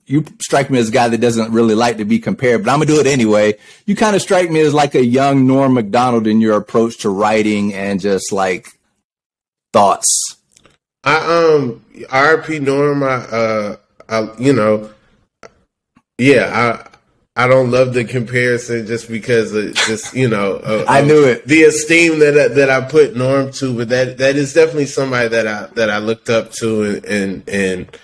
you strike me as a guy that doesn't really like to be compared, but I'm gonna do it anyway. You kind of strike me as like a young Norm Macdonald in your approach to writing and just like thoughts. RP Norm, I don't love the comparison just because of just, I knew it. The esteem that I put Norm to, but that is definitely somebody that I looked up to and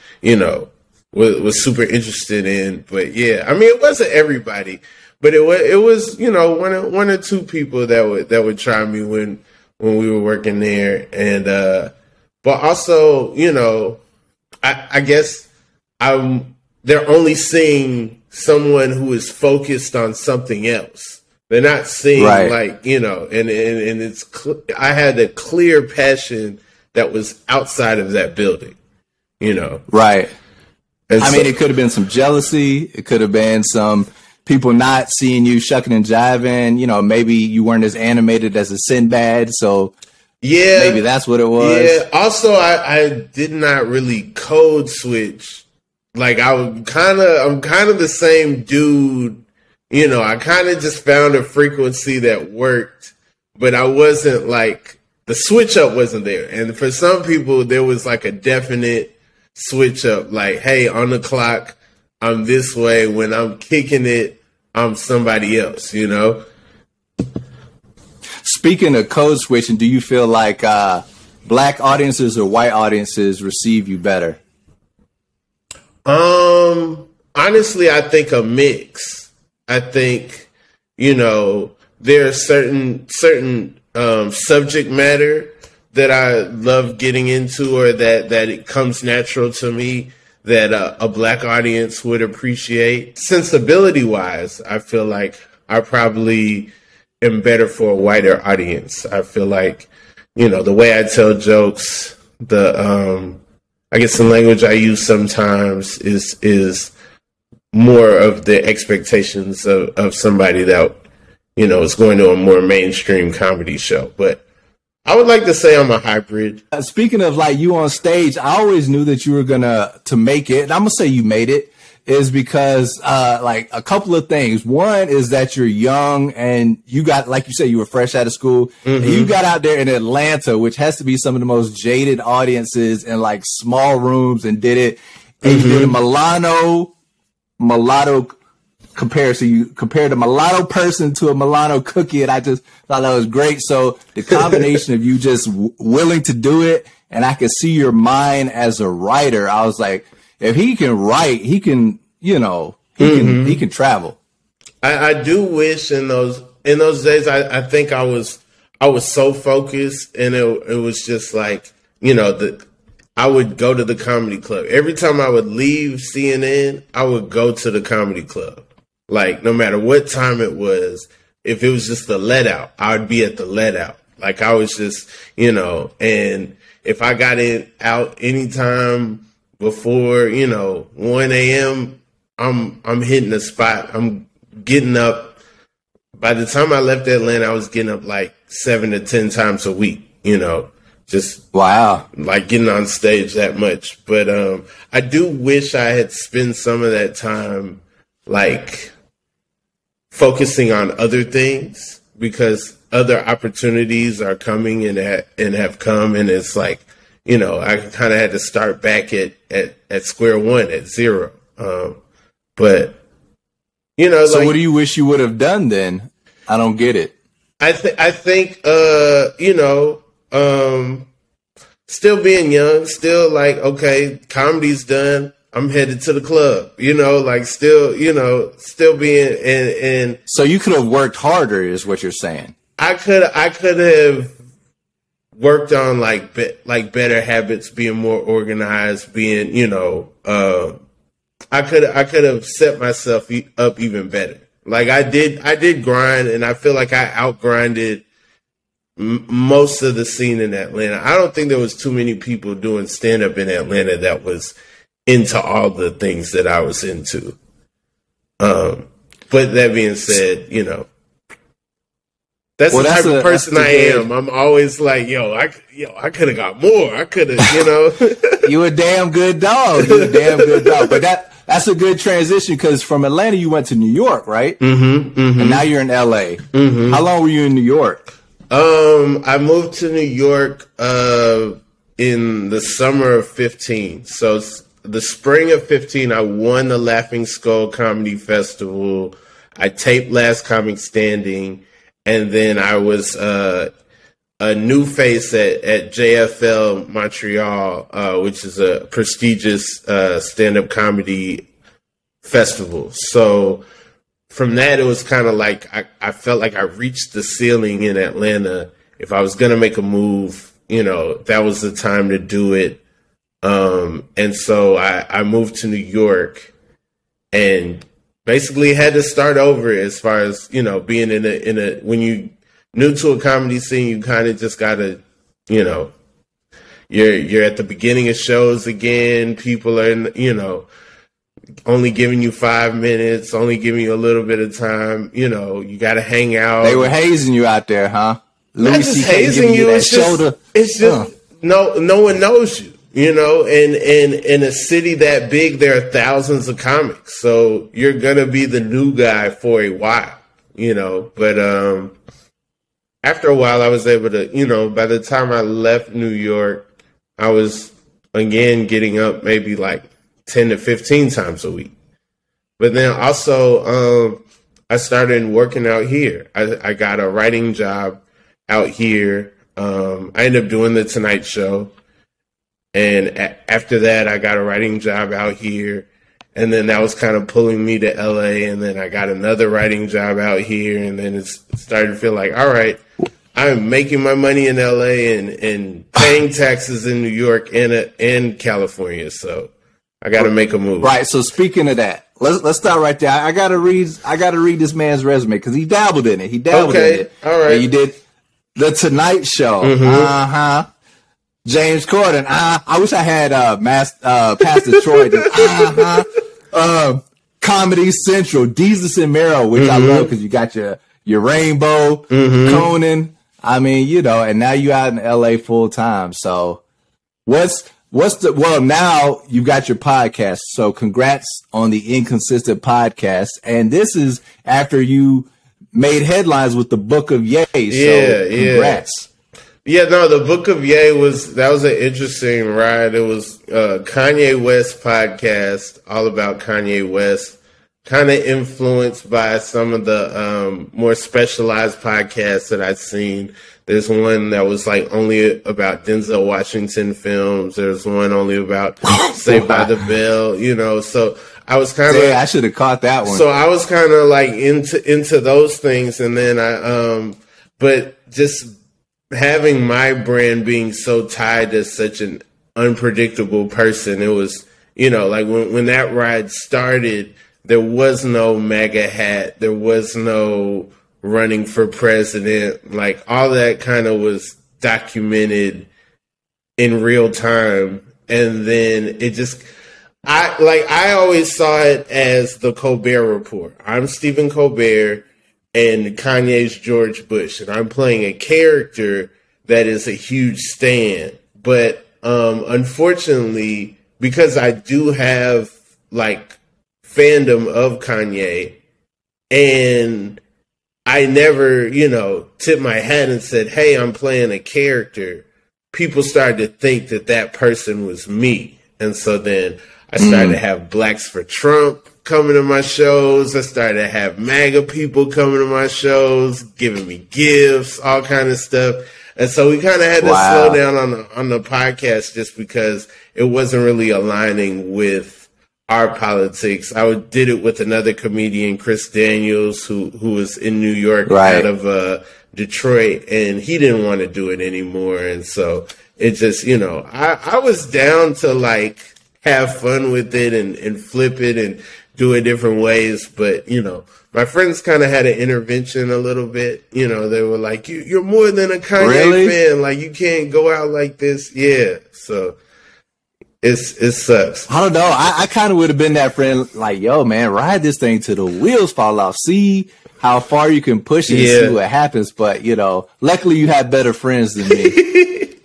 was super interested in. But yeah, I mean, it wasn't everybody, but it was one or two people that would try me when we were working there. And but also, I guess they're only seeing someone who is focused on something else. They're not seeing and it's I had a clear passion that was outside of that building, Right. And I mean, it could have been some jealousy. It could have been some people not seeing you shucking and jiving. Maybe you weren't as animated as a Sinbad. So yeah, maybe that's what it was. Yeah. Also, I did not really code switch. Like I'm kind of the same dude, I kind of just found a frequency that worked, but I wasn't like, the switch up wasn't there. And for some people, there was like a definite switch up, like, hey, on the clock, I'm this way. When I'm kicking it, I'm somebody else, Speaking of code switching, do you feel like black audiences or white audiences receive you better? Honestly, I think a mix. I think, there are certain subject matter that I love getting into, or that it comes natural to me, that a black audience would appreciate. Sensibility wise, I feel like I probably am better for a whiter audience. I feel like, the way I tell jokes, I guess the language I use sometimes is more of the expectations of somebody that, is going to a more mainstream comedy show. But I would like to say I'm a hybrid. Speaking of like you on stage, I always knew that you were to make it. And I'm going to say you made it is because like a couple of things. One is that you're young and you got, like you said, you were fresh out of school. Mm-hmm. And you got out there in Atlanta, which has to be some of the most jaded audiences in like small rooms, and did it. And you did a mulatto comparison. You compared a mulatto person to a mulatto cookie, and I just thought that was great. So the combination of you just willing to do it, and I could see your mind as a writer. I was like, if he can write, he can, he can travel. I do wish in those days, I think I was so focused, and it was just like, I would go to the comedy club. Every time I would leave CNN, I would go to the comedy club. Like, no matter what time it was, if it was just the let out, I would be at the let out. Like, I was just, and if I got out anytime before, 1 a.m., I'm hitting the spot. I'm getting up. By the time I left Atlanta, I was getting up like 7 to 10 times a week, just wow, like getting on stage that much. But I do wish I had spent some of that time like focusing on other things, because other opportunities are coming and have come, and it's like, I kind of had to start back at square one, at zero. But so like, what do you wish you would have done then? I don't get it. I think still being young, still like, okay, comedy's done, I'm headed to the club, like still being and so you could have worked harder is what you're saying. I could have worked on like better habits, being more organized, being, I could have set myself up even better. Like I did grind, and I feel like I outgrinded most of the scene in Atlanta. I don't think there was too many people doing stand up in Atlanta that was into all the things that I was into. But that being said, that's the type of person I am. I'm always like, I could have got more. I could have, You a damn good dog. But that's a good transition because from Atlanta you went to New York, right? And now you're in LA. How long were you in New York? I moved to New York in the summer of 15. So the spring of 15, I won the Laughing Skull Comedy Festival. I taped Last Comic Standing, and then I was a new face at JFL Montreal, which is a prestigious stand-up comedy festival. So from that, it was kind of like I felt like I reached the ceiling in Atlanta. If I was going to make a move, that was the time to do it. And so I moved to New York and basically had to start over as far as, being in a when you new to a comedy scene, you kind of just gotta, you're at the beginning of shows again. People are, only giving you 5 minutes, only giving you a little bit of time. You got to hang out. They were hazing you out there, huh? Not just hazing you. It's just no one knows you. And in a city that big, there are thousands of comics, so you're gonna be the new guy for a while. But after a while, I was able to. By the time I left New York, I was again getting up maybe like 10 to 15 times a week. But then also, I started working out here. I got a writing job out here. I ended up doing the Tonight Show. And after that, I got a writing job out here. And then that was kind of pulling me to LA. And then I got another writing job out here. And then it started to feel like, all right, I'm making my money in LA and paying taxes in New York and California. So I got to make a move. Right. So speaking of that, let's start right there. I gotta read this man's resume because he dabbled in it. He dabbled in it. All right. And you did the Tonight Show. James Corden. I wish I had Pastor Troy. Comedy Central, Deezus and Mero, which I love because you got your Rainbow, Conan. I mean, and now you out in LA full time. So now you've got your podcast. So congrats on the Inconsistent podcast. And this is after you made headlines with the Book of Ye. So congrats. Yeah, no, the Book of Ye was an interesting ride. It was Kanye West podcast, all about Kanye West, kind of influenced by some of the more specialized podcasts that I'd seen. There's one that was like only about Denzel Washington films. There's one only about Saved by the Bell, so I was kind of... Yeah, I should have caught that one. So I was kind of like into those things. And then but just having my brand being so tied to such an unpredictable person, it was, like when that ride started, there was no MAGA hat. There was no running for president. Like all that kind of was documented in real time. And then it just, I always saw it as the Colbert Report. I'm Stephen Colbert and Kanye's George Bush, and I'm playing a character that is a huge stand. But unfortunately, because I do have like fandom of Kanye, and I never, tipped my hat and said, hey, I'm playing a character, people started to think that person was me. And so then I started to have Blacks for Trump coming to my shows. I started to have MAGA people coming to my shows, giving me gifts, all kind of stuff. And so we kind of had to slow down on the podcast just because it wasn't really aligning with our politics. I did it with another comedian, Chris Daniels, who was in New York out of Detroit, and he didn't want to do it anymore. And so it just, I was down to like have fun with it and flip it and do it different ways. But, my friends kind of had an intervention a little bit. They were like, you're more than a Kanye fan. Like, you can't go out like this. Yeah. So it sucks. I don't know. I kind of would have been that friend like, yo, man, ride this thing till the wheels fall off. See how far you can push it and see what happens. But, luckily you have better friends than me.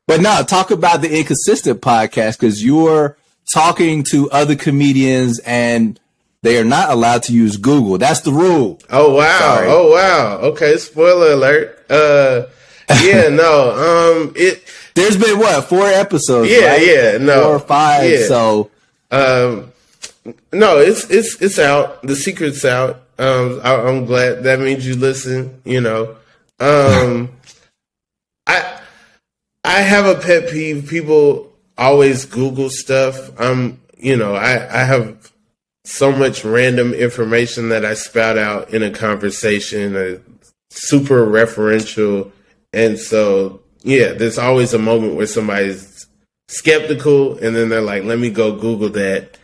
But no, talk about the Inconsistent podcast because you're talking to other comedians and they are not allowed to use Google. That's the rule. Oh, wow. Sorry. Oh, wow. Okay. Spoiler alert. Yeah, no. There's been 4 episodes? Yeah, right? Yeah, no. 4 or 5. Yeah. So, no, it's out. The secret's out. I'm glad. That means you listen. You know, I have a pet peeve. People always Google stuff. I have so much random information that I spout out in a conversation, super referential. And so, yeah, there's always a moment where somebody's skeptical and then they're like, let me go Google that.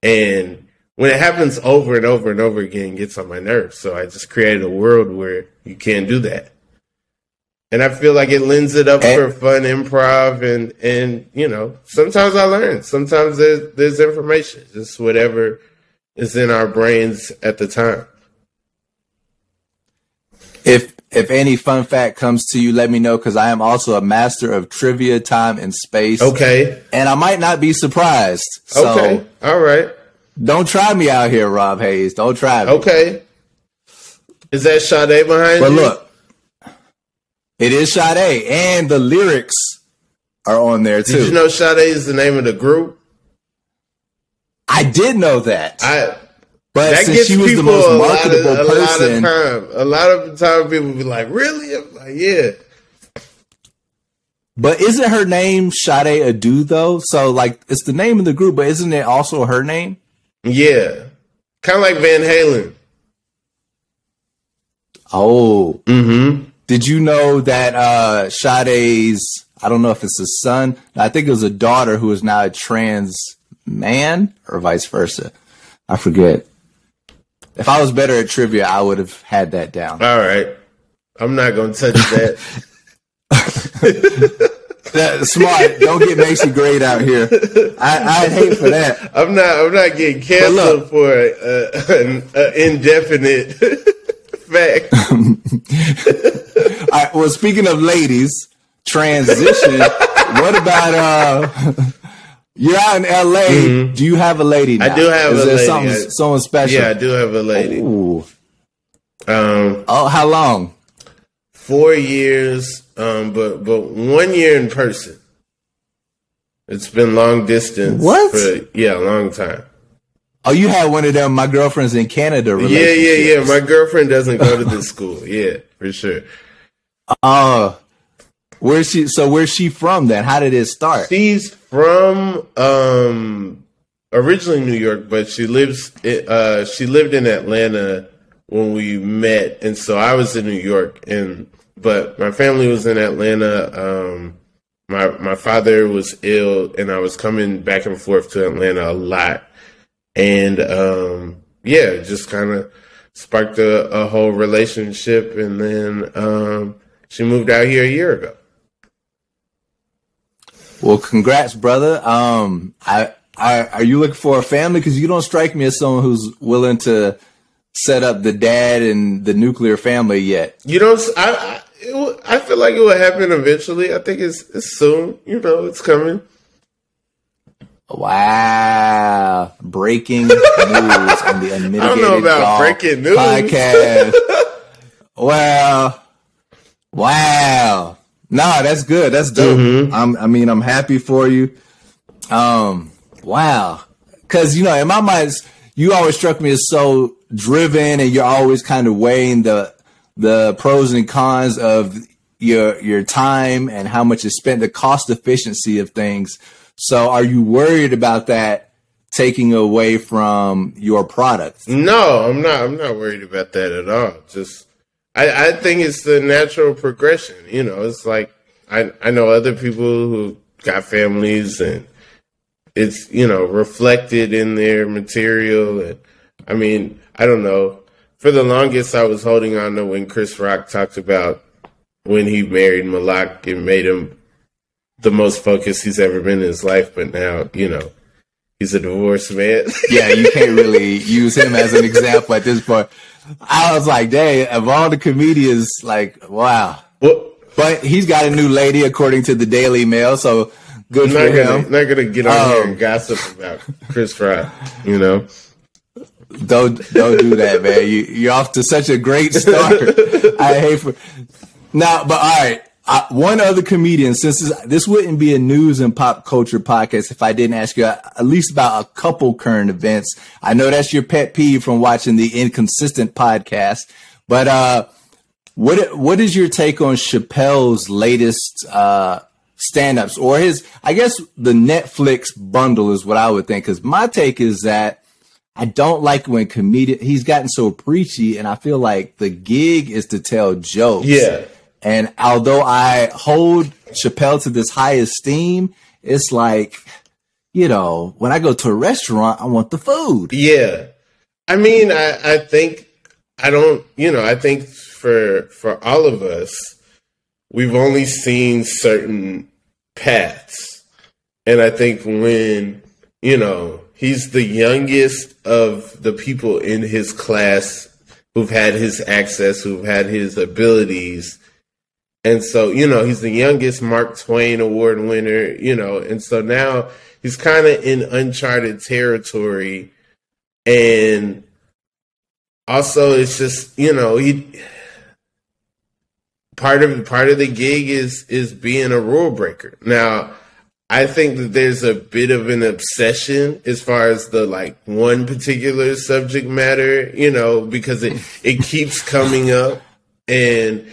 And when it happens over and over and over again, it gets on my nerves. So I just created a world where you can't do that. And I feel like it lends it up for fun improv. And you know, sometimes I learn. Sometimes there's information. Just whatever is in our brains at the time. If any fun fact comes to you, let me know, because I am also a master of trivia, time, and space. Okay. And I might not be surprised. So okay. All right. Don't try me out here, Rob Haze. Don't try me. Okay. Is that Sade behind you? But look, it is Sade, and the lyrics are on there too. Did you know Sade is the name of the group? I did know that. But that since she was the most marketable person, a lot of the time people be like, "Really?" I'm like, "Yeah." But isn't her name Sade Adu though? So like, it's the name of the group, but isn't it also her name? Yeah, kind of like Van Halen. Oh, mm-hmm. Did you know that Sade's? I don't know if it's a son. I think it was a daughter who is now a trans man, or vice versa. I forget. If I was better at trivia, I would have had that down. All right. I'm not going to touch that. That's smart. Don't get Macy Grade out here. I'd hate for that. I'm not getting canceled for an indefinite fact. All right, well, speaking of ladies, transition. What about you're out in LA. Mm-hmm. Do you have a lady now? I do have a lady. Someone special? Yeah, I do have a lady. Ooh. How long? 4 years, but 1 year in person. It's been long distance. What? A long time. Oh, you had one of them, my girlfriend's in Canada relationships. Yeah. My girlfriend doesn't go to this school. Yeah, for sure. Where's she from then? How did it start? She's from originally New York, but she lived in Atlanta when we met, and so I was in New York, but my family was in Atlanta. My father was ill, and I was coming back and forth to Atlanta a lot, and just kind of sparked a whole relationship, and then she moved out here a year ago. Well, congrats, brother. Are you looking for a family? Because you don't strike me as someone who's willing to set up the dad and the nuclear family yet. You don't. I feel like it will happen eventually. I think it's soon. You know, it's coming. Wow! Breaking news on the Unmitigated I don't know about Gall breaking news podcast. Wow. No, that's good. That's dope. Mm-hmm. I'm happy for you. Wow. Cause you know, in my mind, you always struck me as so driven, and you're always kind of weighing the pros and cons of your time and how much is spent, the cost efficiency of things. So are you worried about that taking away from your product? No, I'm not. I'm not worried about that at all. Just, I think it's the natural progression. You know, it's like, I know other people who got families, and it's, you know, reflected in their material. And I mean, I don't know. For the longest, I was holding on to when Chris Rock talked about when he married Malak. It made him the most focused he's ever been in his life. But now, you know, he's a divorced man. Yeah, you can't really use him as an example at this point. I was like, dang, of all the comedians, like, wow. Well, but he's got a new lady, according to the Daily Mail. So Good for him. Not gonna get on here and gossip about Chris Rock, you know. Don't do that, man. You're off to such a great start. I hate for now, but all right. One other comedian, since this wouldn't be a news and pop culture podcast if I didn't ask you at least about a couple current events. I know that's your pet peeve from watching the Inconsistent podcast, but what is your take on Chappelle's latest stand-ups, or his, I guess the Netflix bundle is what I would think, because my take is that I don't like when he's gotten so preachy, and I feel like the gig is to tell jokes. Yeah. And although I hold Chappelle to this high esteem, it's like, you know, when I go to a restaurant, I want the food. Yeah. I mean, I think for all of us, we've only seen certain paths. And I think when, you know, he's the youngest of the people in his class who've had his access, who've had his abilities. And so, you know, he's the youngest Mark Twain Award winner, you know, and so now he's kind of in uncharted territory. And also it's just, you know, part of the gig is being a rule breaker. Now, I think that there's a bit of an obsession as far as the like one particular subject matter, you know, because it keeps coming up. And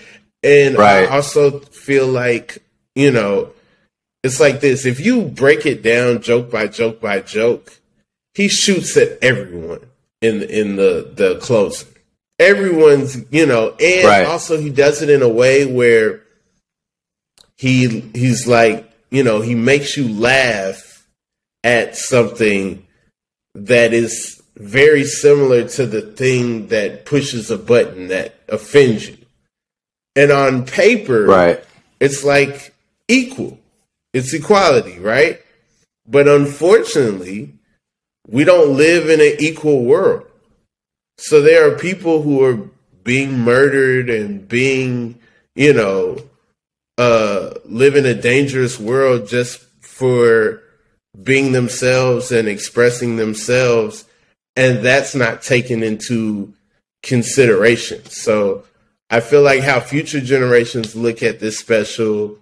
right. I also feel like, you know, it's like this. If you break it down joke by joke by joke, he shoots at everyone in the closer. Everyone's, you know, and right. Also he does it in a way where he's like, you know, he makes you laugh at something that is very similar to the thing that pushes a button that offends you. And on paper, right, it's like equal. It's equality, right? But unfortunately, we don't live in an equal world. So there are people who are being murdered and being, you know, live in a dangerous world just for being themselves and expressing themselves. And that's not taken into consideration. So I feel like how future generations look at this special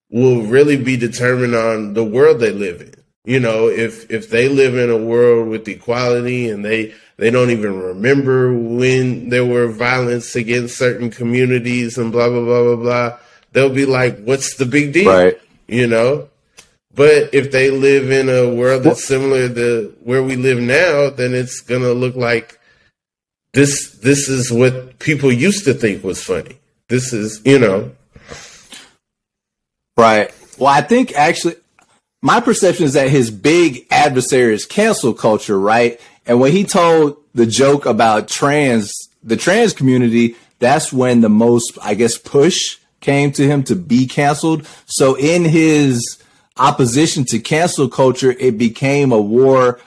will really be determined on the world they live in. You know, if they live in a world with equality and they don't even remember when there were violence against certain communities and blah, blah, blah, blah, blah, they'll be like, what's the big deal? Right. You know? But if they live in a world that's similar to where we live now, then it's going to look like this is what people used to think was funny. This is, you know. Right. Well, I think actually my perception is that his big adversary is cancel culture, right? And when he told the joke about the trans community, that's when the most, I guess, push came to him to be canceled. So in his opposition to cancel culture, it became a war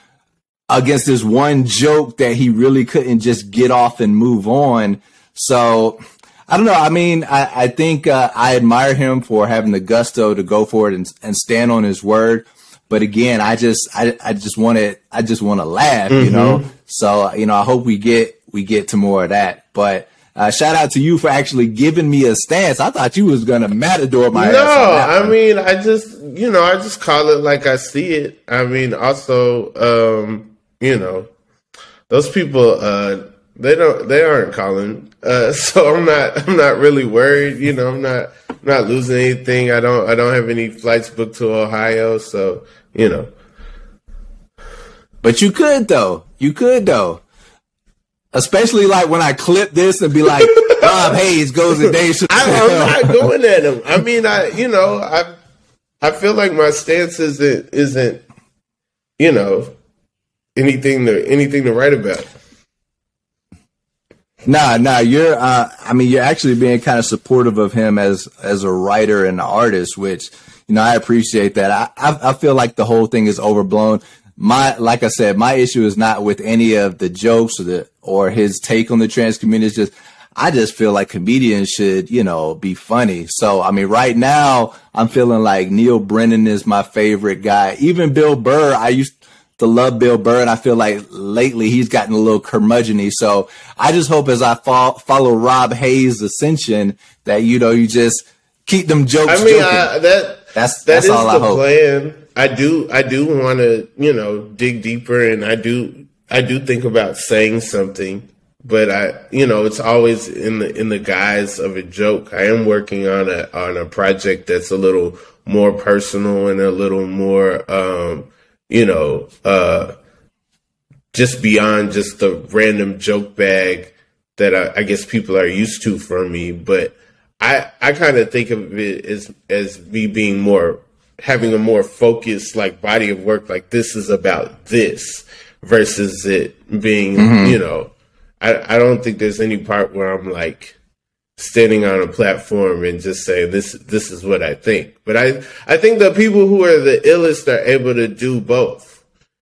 against this one joke that he really couldn't just get off and move on. So I don't know. I mean, I think I admire him for having the gusto to go for it and stand on his word. But again, I just want to laugh, you know? So, you know, I hope we get to more of that. But shout out to you for actually giving me a stance. I thought you was going to matador my ass. No, I mean, I just call it like I see it. I mean, also, you know, those people, they aren't calling. So I'm not really worried. You know, I'm not losing anything. I don't have any flights booked to Ohio. So, you know. But you could though. Especially like when I clip this and be like, Rob Haze goes to Dave Chappelle. I'm not going at him. I mean, I feel like my stance isn't, you know, anything to write about. Nah, you're you're actually being kind of supportive of him as a writer and an artist, which, you know, I appreciate that. I feel like the whole thing is overblown. Like I said, my issue is not with any of the jokes or his take on the trans community. It's just, I just feel like comedians should, you know, be funny. So, I mean, right now I'm feeling like Neil Brennan is my favorite guy. Even Bill Burr, I used to love Bill Burr, and I feel like lately he's gotten a little curmudgeon-y. So I just hope as I follow Rob Haze' ascension that, you know, you just keep them jokes. I mean, that's all I hope. Plan. I do want to, you know, dig deeper, and I do think about saying something, but it's always in the guise of a joke. I am working on a project that's a little more personal and a little more, just beyond just the random joke bag that I guess people are used to from me. But I kind of think of it as me being having a more focused like body of work. Like, this is about this versus it being, I don't think there's any part where I'm like standing on a platform and just saying this is what I think. But I think the people who are the illest are able to do both.